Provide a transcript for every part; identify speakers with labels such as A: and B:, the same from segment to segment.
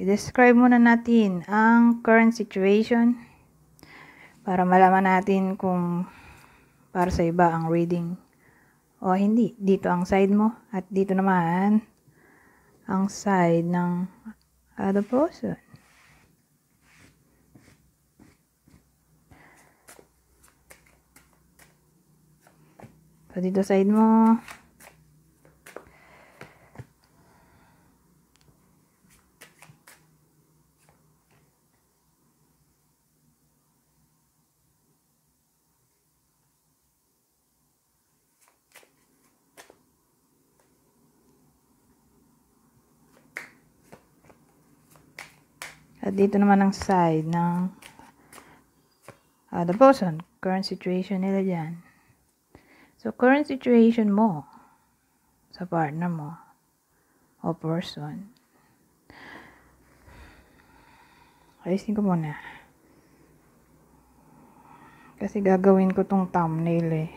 A: i-describe muna natin ang current situation para malaman natin kung para sa iba ang reading o hindi. Dito ang side mo at dito naman ang side ng other person. So, dito side mo. At dito naman ang side ng other person. Current situation nila dyan. So, current situation mo sa partner mo o person. Ayusin ko muna. Kasi gagawin ko tong thumbnail eh.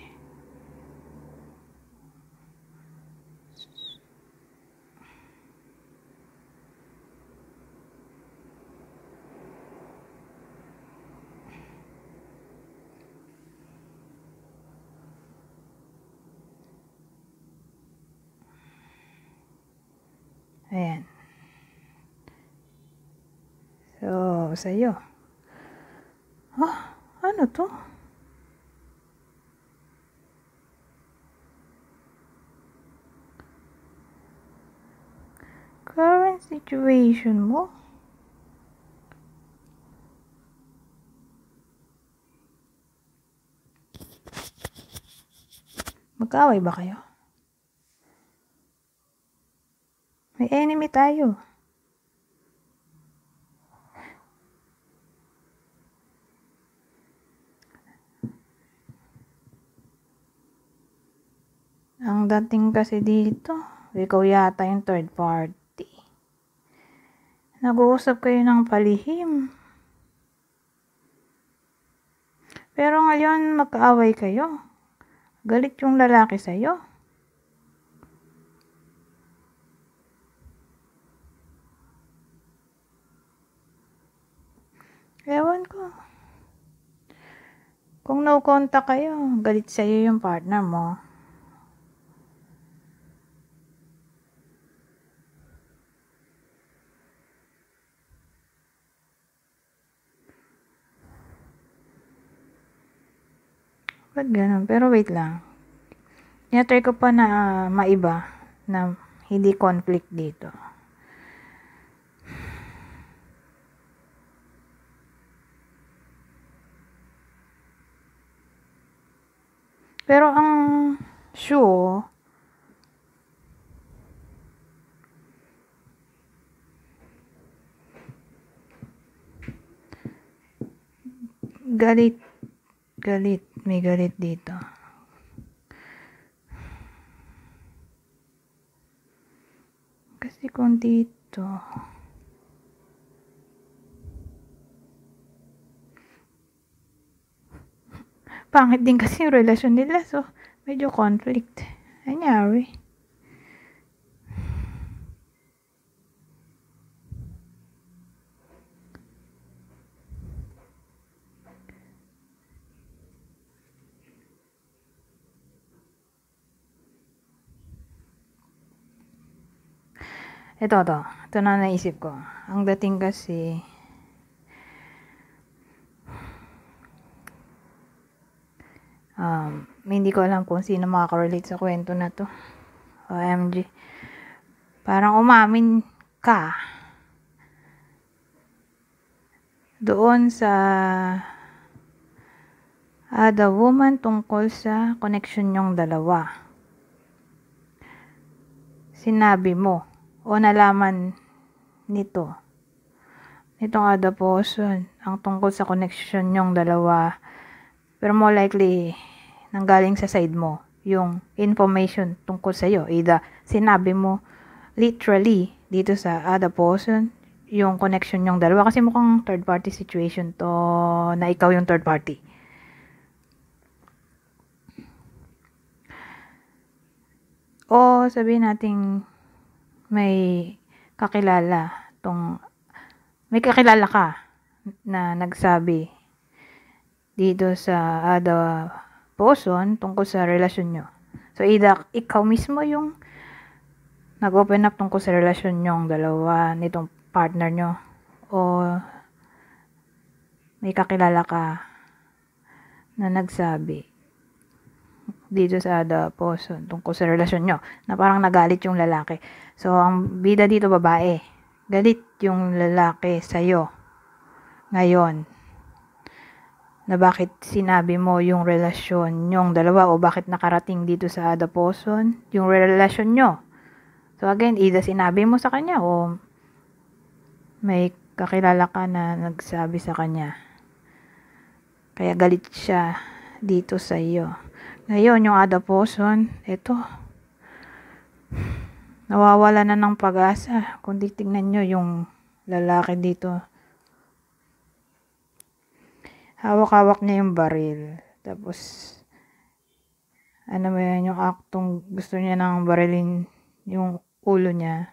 A: Ayan. So, sa'yo. Ano to? Current situation mo? Mag-away ba kayo? May enemy tayo. Ang dating kasi dito, ikaw yata yung third party. Nag-uusap kayo ng palihim. Pero ngayon, magkaaway kayo. Galit yung lalaki sa'yo. Ewan ko. Kung no contact kayo, galit sa'yo yung partner mo. Ba't ganun? Pero wait lang. Tinatry ko pa na maiba na hindi conflict dito. Pero ang show, galit. May galit dito. Kasi kung dito, pangit din kasi yung relasyon nila. So, medyo conflict. Anyari. Ito na naisip ko. Ang dating kasi, hindi ko alam kung sino makaka-relate sa kwento na to. OMG. Parang umamin ka doon sa the woman tungkol sa connection nyong dalawa. Sinabi mo o nalaman nitong other person ang tungkol sa connection nyong dalawa, pero more likely nanggaling sa side mo yung information tungkol sa iyo. Either sinabi mo literally dito sa other person yung connection nyong dalawa, kasi mukhang third party situation to na ikaw yung third party. O sabihin nating may kakilala tong may kakilala ka na nagsabi dito sa Ada Poson tungkol sa relasyon nyo. So, either ikaw mismo yung nag-open up tungkol sa relasyon nyong dalawa nitong partner nyo, o may kakilala ka na nagsabi dito sa Ada Poson tungkol sa relasyon nyo na parang nagalit yung lalaki. So, ang bida dito babae. Galit yung lalaki sa'yo ngayon na bakit sinabi mo yung relasyon nyong dalawa, o bakit nakarating dito sa Ada Poson yung relasyon nyo. So again, either sinabi mo sa kanya o may kakilala ka na nagsabi sa kanya. Kaya galit siya dito sa iyo. Ngayon, yung Ada Poson, ito, nawawala na ng pag-asa. Kung titignan nyo yung lalaki dito, hawak-hawak niya yung baril. Tapos, ano mo yan, yung aktong gusto niya nang barilin yung ulo niya.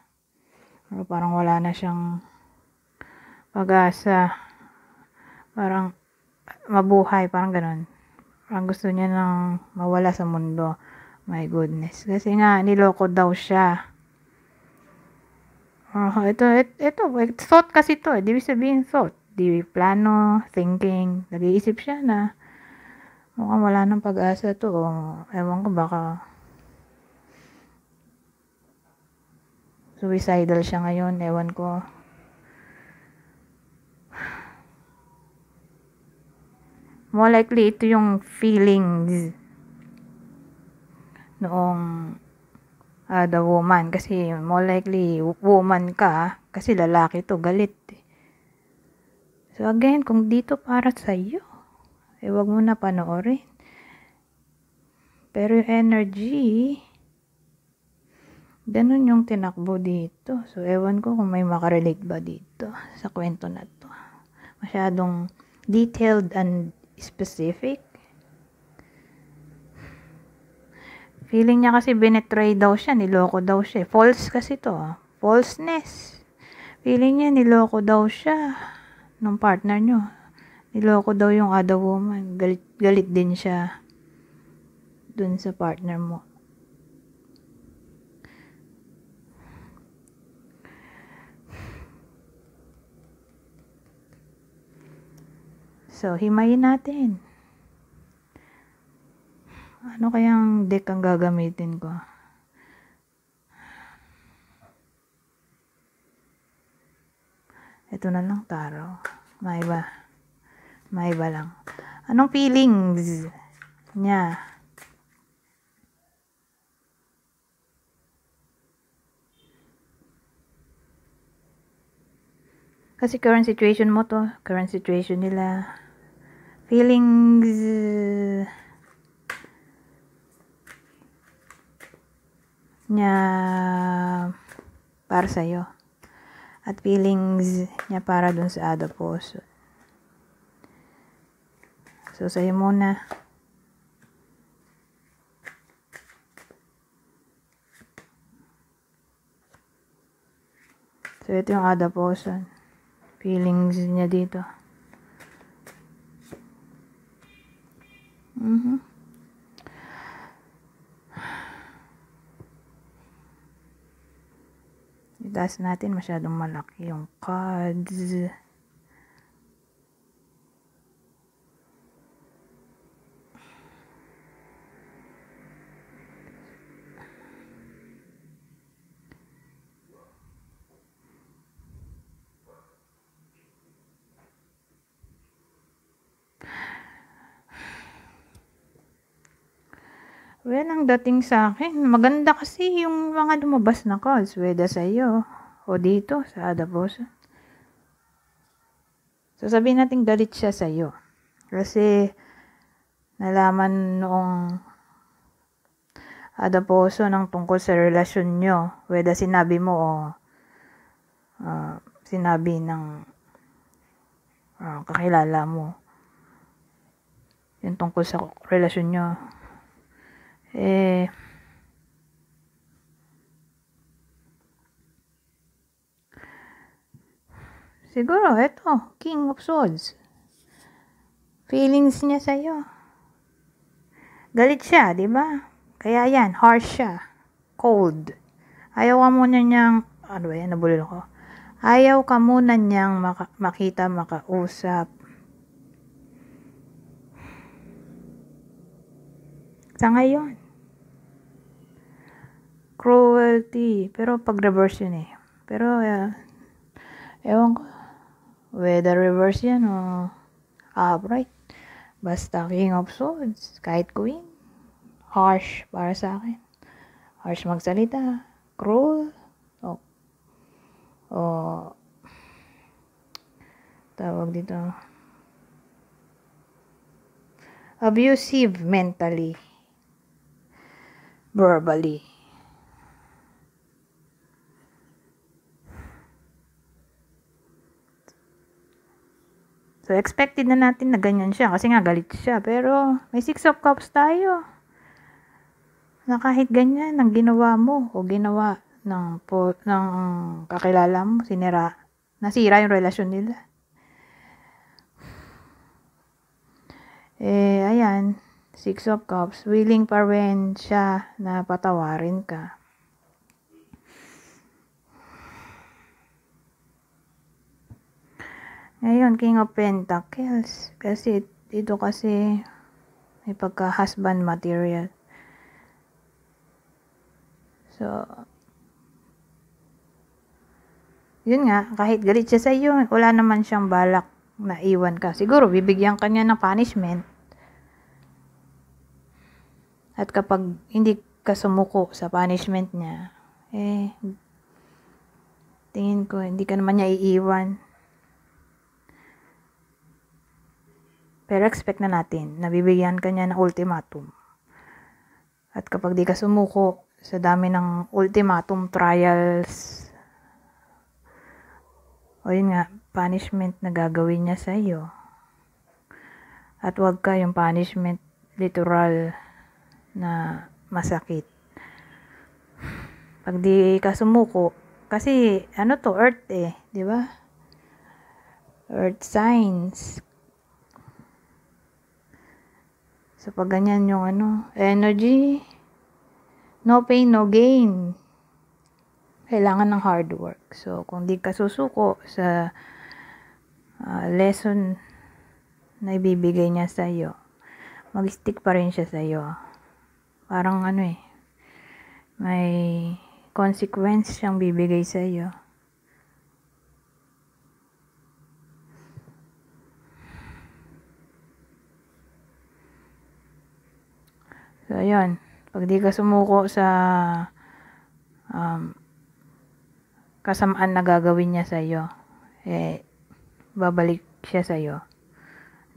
A: Pero parang wala na siyang pag-asa. Parang mabuhay, parang ganun. Parang gusto niya nang mawala sa mundo. My goodness. Kasi nga, niloko daw siya. Ito, thought kasi to. Di sabihin thought. Di plano, thinking. Nag-iisip siya na mukhang wala ng pag-asa to. O, ewan ko, baka suicidal siya ngayon. Ewan ko. More likely, ito yung feelings noong the woman. Kasi more likely, woman ka. Kasi lalaki to, galit. So again, kung dito para sa'yo, wag mo na panoorin. Pero yung energy, ganun yung tinakbo dito. So ewan ko kung may makarelate ba dito sa kwento na to. Masyadong detailed and specific. Feeling niya kasi binetray daw siya, niloko daw siya. False kasi to. Falseness. Feeling niya niloko daw siya ng partner nyo. Niloko daw yung other woman. Galit din siya dun sa partner mo. So, himayin natin. Ano kayang deck ang gagamitin ko? Ito na lang, taro. Maiba lang. Anong feelings niya? Kasi current situation mo to. Current situation nila. Feelings niya para sa'yo. At feelings niya para dun sa Ada Poson. So, sa'yo muna. So, ito yung Ada Poson. Feelings niya dito. Itaas natin, masyadong malaki yung cards. Well, ang dating sa akin, maganda kasi yung mga lumabas na cards, whether sa iyo o dito sa Ada Poson. So, sabihin natin galit siya sa iyo. Kasi, nalaman noong Ada Poson ng tungkol sa relasyon nyo, whether sinabi mo o sinabi ng kakilala mo yung tungkol sa relasyon nyo. Siguro, eto, King of Swords. Feelings niya sa'yo. Galit siya, di ba? Kaya yan, harsh siya. Cold. Ayaw ka muna niyang, ano ba yan, nabulol ko. Ayaw ka muna niyang makita, makausap. Sa ngayon. Cruelty. Pero pag reverse yun eh. Pero, ewan ko. Whether reverse yan o upright. Basta King of Swords. Kahit Queen. Harsh para sa akin. Harsh magsalita. Cruel. O tawag dito. Abusive mentally. Verbally. So, expected na natin na ganyan siya kasi nga galit siya. Pero, may 6 of Cups tayo. Na kahit ganyan, ang ginawa mo o ginawa ng kakilala mo, nasira yung relasyon nila. Ayan, 6 of Cups, willing pa rin siya na patawarin ka. Ngayon, King of Pentacles. Kasi, dito kasi, may pagka-husband material. So, yun nga, kahit galit siya sa'yo, wala naman siyang balak na iwan ka. Siguro, bibigyan ka niya ng punishment. At kapag hindi ka sumuko sa punishment niya, tingin ko, hindi ka naman niya iiwan. Pero expect na natin, nabibigyan ka niya ng ultimatum. At kapag di ka sumuko sa dami ng ultimatum trials, o yun nga, punishment na gagawin niya sa iyo. At wag ka yung punishment literal na masakit. Pag di ka sumuko, kasi ano to, earth di ba? Earth signs. So, pag ganyan yung energy, no pain, no gain. Kailangan ng hard work. So, kung di ka susuko sa lesson na ibibigay niya sa iyo, mag-stick pa rin siya sa iyo. Parang may consequence siyang bibigay sa iyo. So, ayun. Pag di ka sumuko sa kasamaan na gagawin niya sa iyo, babalik siya sa iyo.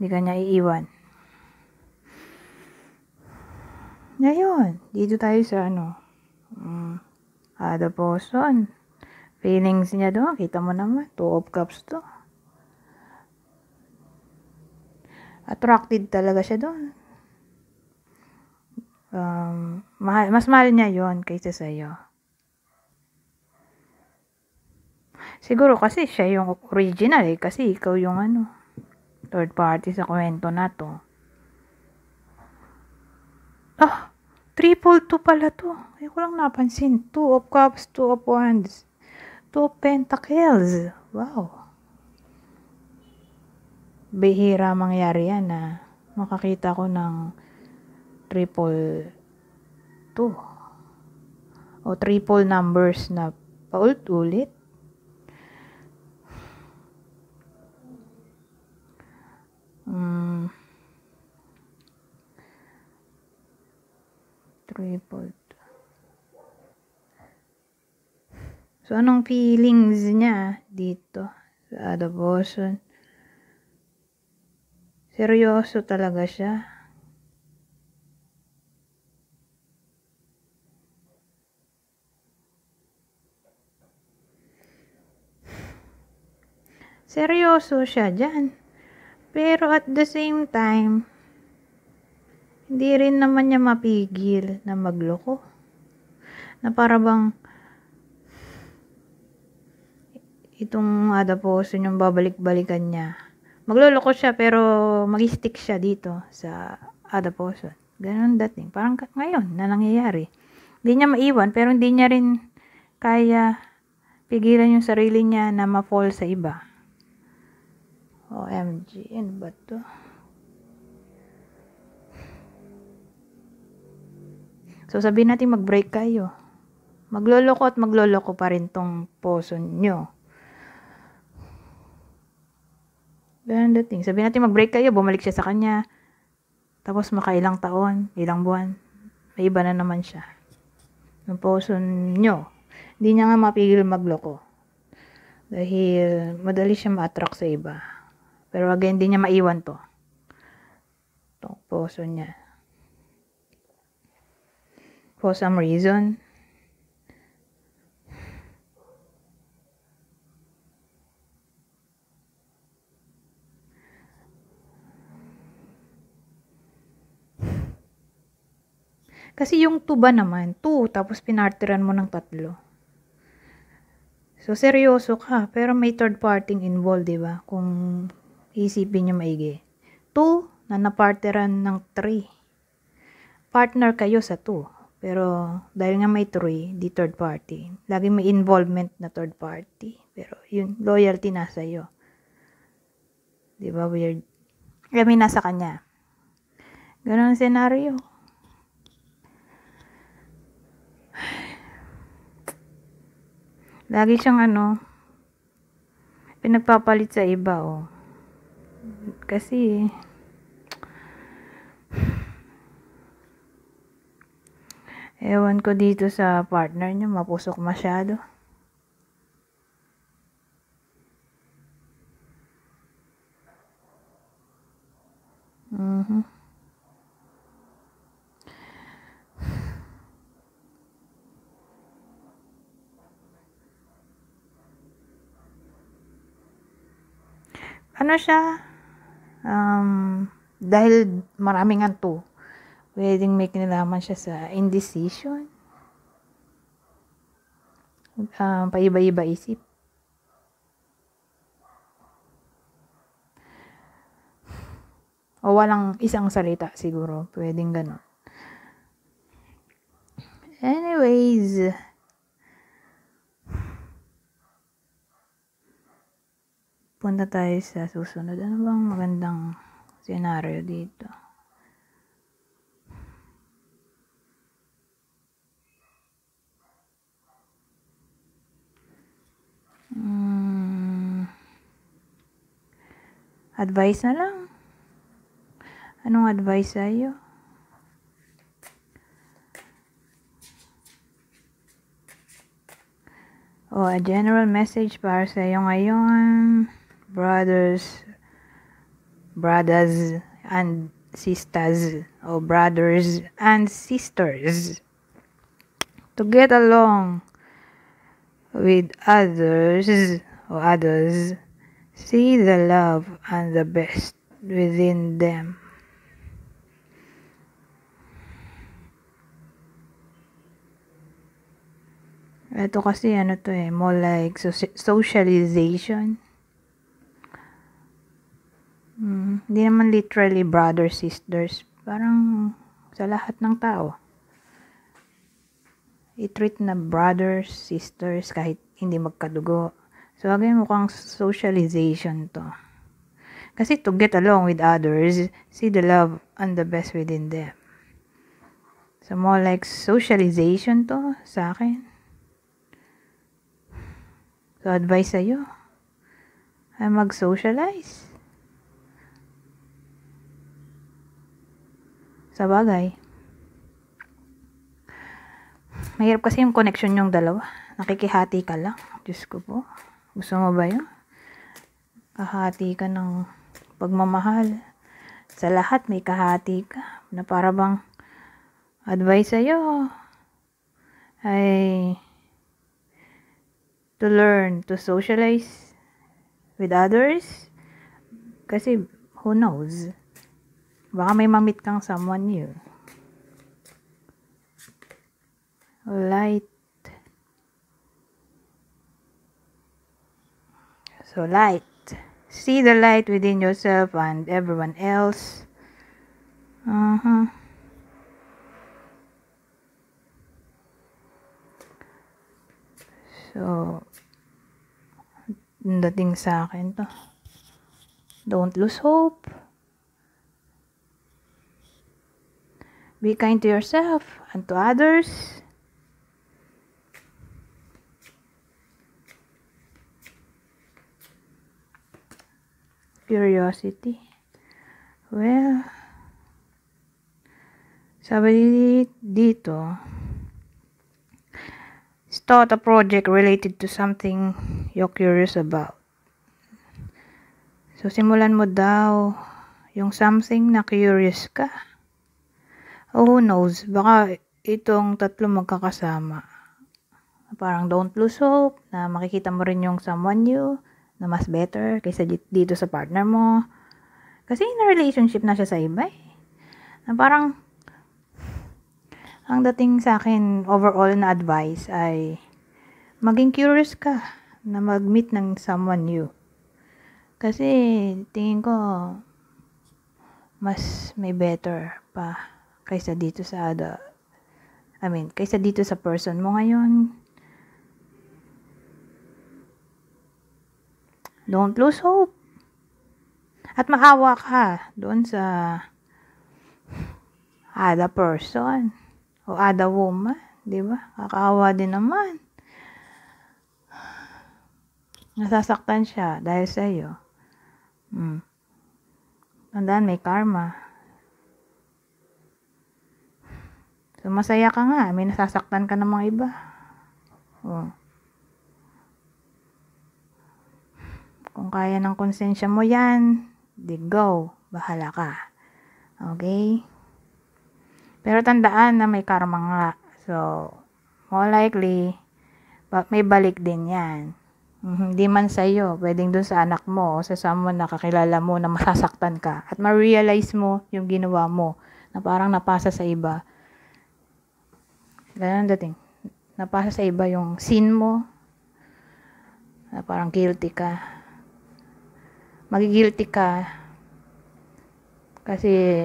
A: Hindi ka niya iiwan. Ngayon, dito tayo sa the person. Feelings niya doon, kita mo naman, 2 of Cups to. Attracted talaga siya doon. Mas mahal niya yon kaysa sa iyo. Siguro kasi siya yung original kasi ikaw yung third party sa kwento na to. Triple 2 pala to. Ay ko lang napansin. 2 of Cups, 2 of Wands, 2 of Pentacles. Wow. Bihira mangyari yan na makakita ko ng triple 2 o triple numbers na paulit-ulit. Triple 2. So, anong feelings niya dito sa the person? Seryoso talaga siya. Seryoso siya dyan. Pero at the same time, hindi rin naman niya mapigil na magloko. Na para bang itong other person yung babalik-balikan niya. Magloloko siya pero mag-stick siya dito sa other person. Ganun dating. Parang ngayon na nangyayari. Hindi niya maiwan pero hindi niya rin kaya pigilan yung sarili niya na ma-fall sa iba. OMG, ano ba to? So sabihin natin mag-break kayo. Magloloko at magloloko pa rin tong person nyo. Ganun dating. Sabihin natin mag-break kayo, bumalik siya sa kanya. Tapos makailang taon, ilang buwan, may iba na naman siya. Yung person nyo. Hindi niya nga mapigil magloko. Dahil madali siya ma-attract sa iba. Pero again, hindi niya maiwan to. Itong person niya. For some reason. Kasi yung 2 ba naman, 2, tapos pinartiran mo ng 3. So, seryoso ka, pero may third party involved, diba? Kung isipin nyo maigi. 2 na napartiran ng 3. Partner kayo sa 2. Pero, dahil nga may 3, di third party. Laging may involvement na third party. Pero, yun, loyalty nasa iyo. Diba, weird? Kami nasa kanya. Ganun ang senaryo. Lagi siyang pinagpapalit sa iba, oh. Kasi, ewan ko dito sa partner niya, mapusok masyado. Ano siya? Dahil maraming anto, pwedeng may kinalaman siya sa indecision. Paiba-iba isip. O walang isang salita siguro. Pwedeng ganun. Anyways, punta tayo sa susunod. Ano bang magandang senaryo dito? Advice na lang. Anong advice sa'yo? A general message para sa'yo ngayon. Brothers and sisters. Brothers and sisters. To get along with others. See the love and the best within them. Ito kasi more like socialization. Hindi naman literally brothers, sisters. Parang sa lahat ng tao. I-treat na brothers, sisters, kahit hindi magkadugo. So, again, mukhang socialization to. Kasi to get along with others, see the love and the best within them. So, more like socialization to sa akin. So, advice sa'yo ay mag-socialize. Sa bagay. Mahirap kasi yung connection yung dalawa. Nakikihati ka lang. Diyos ko po. Gusto mo ba yun? Kahati ka ng pagmamahal. Sa lahat may kahati ka. Na para bang advice sa'yo ay to learn to socialize with others. Kasi who knows? Baka may mamit kang someone new. Light. So, light. See the light within yourself and everyone else. So, dating sa akin to. Don't lose hope. Be kind to yourself and to others. Curiosity. Well, sabi dito, start a project related to something you're curious about. So, simulan mo daw yung something na curious ka. Oh, who knows, baka itong tatlo magkakasama. Parang don't lose hope, na makikita mo rin yung someone new na mas better kaysa dito sa partner mo. Kasi in a relationship na siya sa iba eh. Na parang, ang dating sa akin, overall na advice ay maging curious ka na mag-meet ng someone new. Kasi tingin ko mas may better pa kaysa dito sa kaysa dito sa person mo ngayon. Don't lose hope. At maawa ka doon sa other person o other woman, di ba? Kakaawa din naman. Nasasaktan siya dahil sa iyo. Tandaan, may karma. So, masaya ka nga. May nasasaktan ka ng mga iba. Kung kaya ng konsensya mo yan, di go. Bahala ka. Okay? Pero tandaan na may karma nga. So, more likely, may balik din yan. Hindi man sa'yo, pwedeng dun sa anak mo o sa someone na kakilala mo na masasaktan ka. At ma-realize mo yung ginawa mo na parang napasa sa iba. Ganun dating. Napasa sa iba yung sin mo na parang guilty ka. Magigilty ka kasi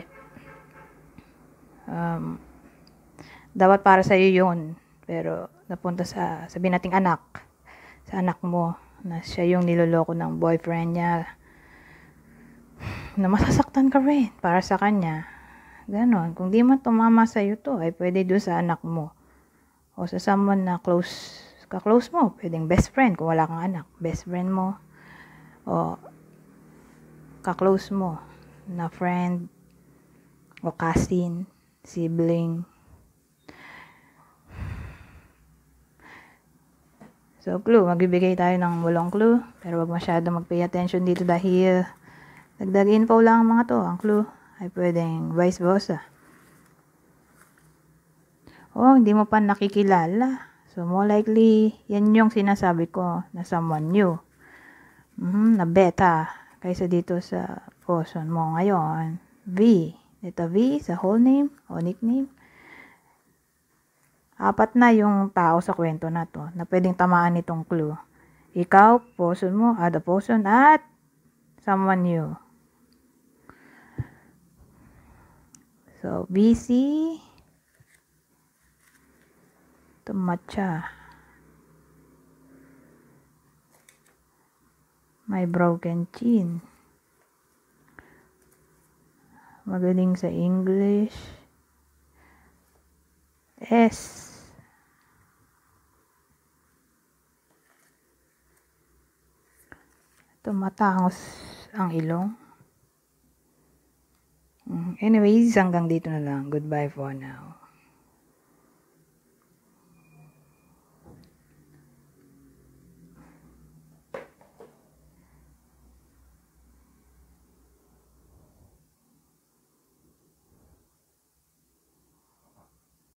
A: dapat para sa iyo yun, pero napunta sa sabihin nating anak, sa anak mo na siya yung niloloko ng boyfriend niya, na masasaktan ka rin para sa kanya. Ganon. Kung di man tumama sa iyo to, ay pwede doon sa anak mo o sa someone na ka-close mo. Pwedeng best friend kung wala kang anak, best friend mo o ka-close mo na friend o cousin, sibling. So, clue. Magbibigay tayo ng walong clue. Pero wag masyado mag-pay attention dito dahil dagdag info lang ang mga to. Ang clue ay pwedeng vice versa. Hindi mo pa nakikilala. So, more likely, yan yung sinasabi ko na someone new. Na beta kaysa dito sa person mo ngayon. V. Ito V sa whole name o nickname. 4 na yung tao sa kwento na to na pwedeng tamaan nitong clue. Ikaw, person mo, other person, at someone new. So, BC. Ito matcha. May broken chin. Magaling sa English. S. Ito matangos ang ilong. Anyways, hanggang dito na lang. Goodbye for now.